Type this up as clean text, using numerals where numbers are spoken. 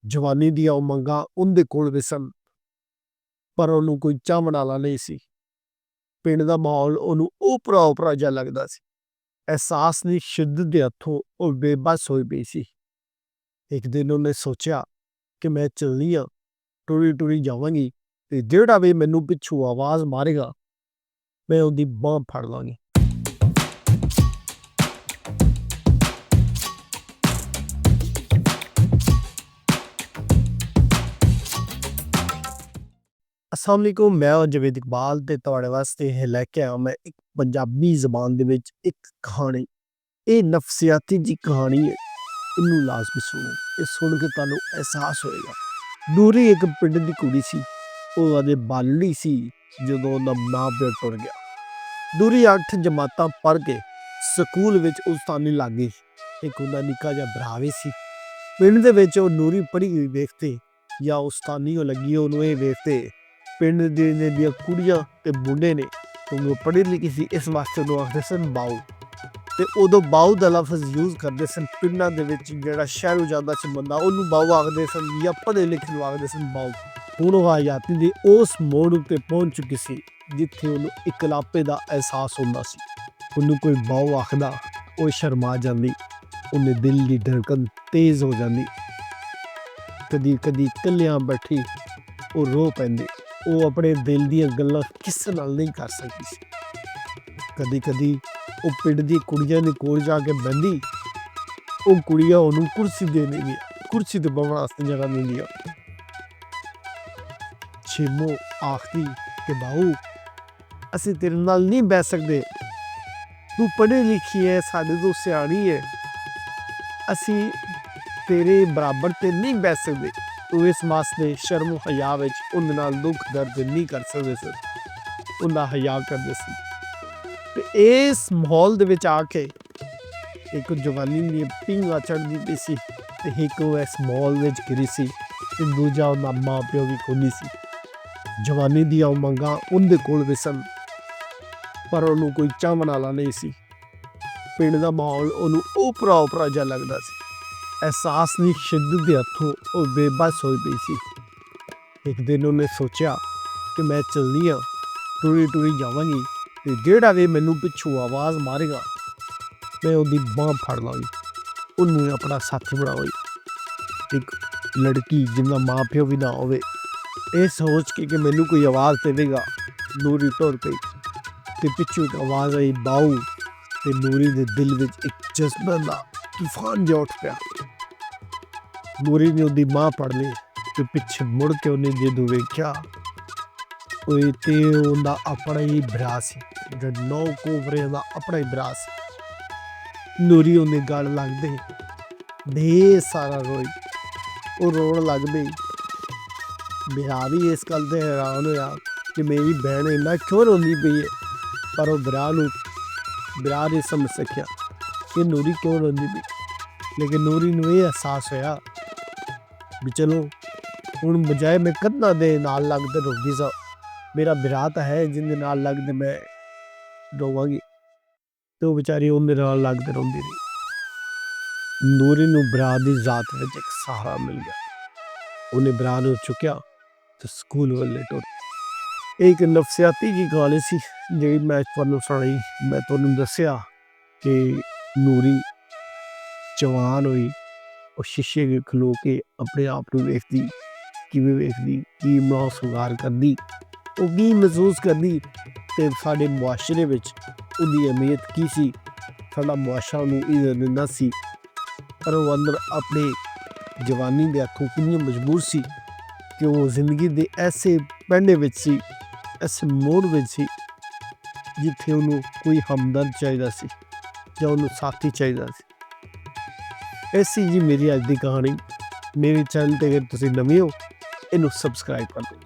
ਜਵਾਨੀ ਦੀਆਂ ਉਮੰਗਾਂ ਉਹਦੇ ਕੋਲ ਵੀ ਸਨ, ਪਰ ਉਹਨੂੰ ਕੋਈ ਚਾਹਣ ਵਾਲਾ ਨਹੀਂ ਸੀ। ਪਿੰਡ ਦਾ ਮਾਹੌਲ ਉਹਨੂੰ ਓਪਰਾ ਜਿਹਾ ਲੱਗਦਾ ਸੀ। ਅਹਿਸਾਸ ਦੀ ਸ਼ਿੱਦਤ ਦੇ ਹੱਥੋਂ ਉਹ ਬੇਬਸ ਹੋਈ ਪਈ ਸੀ। ਇੱਕ ਦਿਨ ਉਹਨੇ ਸੋਚਿਆ ਕਿ ਮੈਂ ਚੱਲਦੀ ਹਾਂ, ਟੁਰੀ ਜਾਵਾਂਗੀ, ਤੇ ਜਿਹੜਾ ਵੀ ਮੈਨੂੰ ਪਿੱਛੋਂ ਆਵਾਜ਼ ਮਾਰੇਗਾ ਮੈਂ ਉਹਦੀ ਬਾਂਹ ਫੜ ਲਾਂਗੀ। अस्सलाम वालेकुम, मैं जवेद इकबाल ते तुहाडे वास्ते लैके आया मैं एक पंजाबी ज़बान दे विच एक कहानी। ये नफसियाती जी कहानी है, इनू लाजमी सुनो। ये सुन के तुहानू एहसास होएगा। दूरी एक पिंड दी कुड़ी सी, ओह अजे बालड़ी सी जदों ओहदा मां प्यो टुर गया। दूरी 8 जमातां पढ़ के स्कूल विच उस्तानी लग गई। एक उहदा निक्का जिहा भरा भी सी। पिंड दे विच ओह नूरी पढ़ी हुई वेखते या उस्तानी लगी ओहनू ये वेखते पिंड दी कुड़ियां ते मुंडे ने क्योंकि पढ़ी लिखी सी, इस वास्ते उन्होंने आखते सन बाऊ। ते उदों बाऊ दा लफ्ज़ यूज़ करते सन पिंडां दे विच। जिहड़ा शहरों जांदा सी बंदा उन्होंने बाऊ आखते सन या पढ़े लिखे नूं आखते सन बाऊ। हुण ओह हयाती दे उस मोड़ उत्ते पहुंच चुकी सी जिथे उन्होंने इकलापे दा एहसास हुंदा सी। उन्होंने कोई बाऊ आखदा ओह शर्मा जांदी, उन्हें दिल दी धड़कन तेज़ हो जाती। कदी कदी कल्लियां बैठी ओह रो पैंदी। वो अपने दिल दी गल्लां किसे नाल नहीं कर सकती सी। कदी कदी वो पिंड दी कुड़ियां दे कोल जाके बहंदी, वो कुड़ियां उन्होंने कुर्सी दे देंदियां, कुर्सी ते बहण वास्ते जगह देंदियां। छेमो आखदी कि बाऊ असीं तेरे नाल नहीं बह सकदे, तू पढ़ी लिखी है, साडे तो सियाणी है, असीं तेरे बराबर ते नहीं बह सकदे। तो इस वास्ते शर्म हया विच उहदे नाल दुख दर्द नहीं कर सकदे सन, उहदा हया करदे सन। ते इस माहौल दे विच आके एक जवानी दी पिंगा चढ़दी पई सी ते एक इस माहौल विच गिरी सी ते दूजा उहदा मां प्यो भी कोनी सी। जवानी दी उमंगां उहदे कोल भी सन, पर उहनूं कोई चाहण वाला नहीं सी। पिंड दा माहौल उहनूं ओपरा जिहा लगदा सी। एहसास की शिद्दत के हथों वह बेबस होई पई सी। एक दिन उन्हें सोचा कि मैं चलनी हाँ, टुरी जावांगी, ते जेड़ा भी मैनू पिछों आवाज़ मारेगा मैं उसकी बांह फड़ लांगी, उन्होंने अपना साथी बनावांगी। एक लड़की जिन्ना माँ प्यो भी ना होवे, ये सोच के कि मैनू कोई आवाज़ देवेगा, नूरी टुर पई ते पिछों एक आवाज़ आई बाऊ, ते नूरी दे दिल विच एक जज्बे दा तूफान जिहा उठ पिया। नूरी ने उसकी मां फड़ ली ते पिछे मुड़ के उन्हें जदों वेख्या ते उहदा अपना ही भरा सी, 9 कोवरे दा अपना ही भरा सी। नूरी उन्हें गल लगदे ढेर सारा रोई, वो रोन लग पई। भरा भी इस गल ते हैरान होया कि मेरी बहन इन्ना क्यों रोंदी पई है, पर वो भरा नहीं समझ सकिया कि नूरी क्यों रोंदी पई। लेकिन नूरी नूं ये एहसास होया भी चलो हुण बजाए मैं कंधा दे नाल लगदे रोंदी सा, मेरा भरा तां है जिंदे नाल लगदे मैं रोवांगी, ते वो बेचारी उहदे नाल लगदे रोंदी रही। नूरी नूं भरा दी जात विच एक सहारा मिल गया। उन्हें भरा नूं चुक्या ते स्कूल वल्ले टुर। एक नफसियाती जी कहानी सी जिहड़ी मैं तुहानूं सुणाई। मैं तुहानूं दस्सिया कि नूरी जवान हुई, और शीशे के खलो के अपने आप को वेखदी, किवें वेखदी, की मां सुधार करदी, वो की महसूस करदी, ते साडे मुआशरे विच उहदी अहमियत की सी, साडा मुआशरा उहनूं इज्जत दिंदा सी, पर वो अंदर अपने जवानी दे हथों कितनी मजबूर सी कि वो जिंदगी दे ऐसे पैंडे विच सी, ऐसे मोड़ विच सी जिथे उहनूं कोई हमदर्द चाहिदा सी जां उहनूं साथी चाहिदा सी। ऐसी जी मेरी अज की कहानी। मेरे चैनल पर अगर तुम नवे हो, इनू सबसक्राइब कर दो।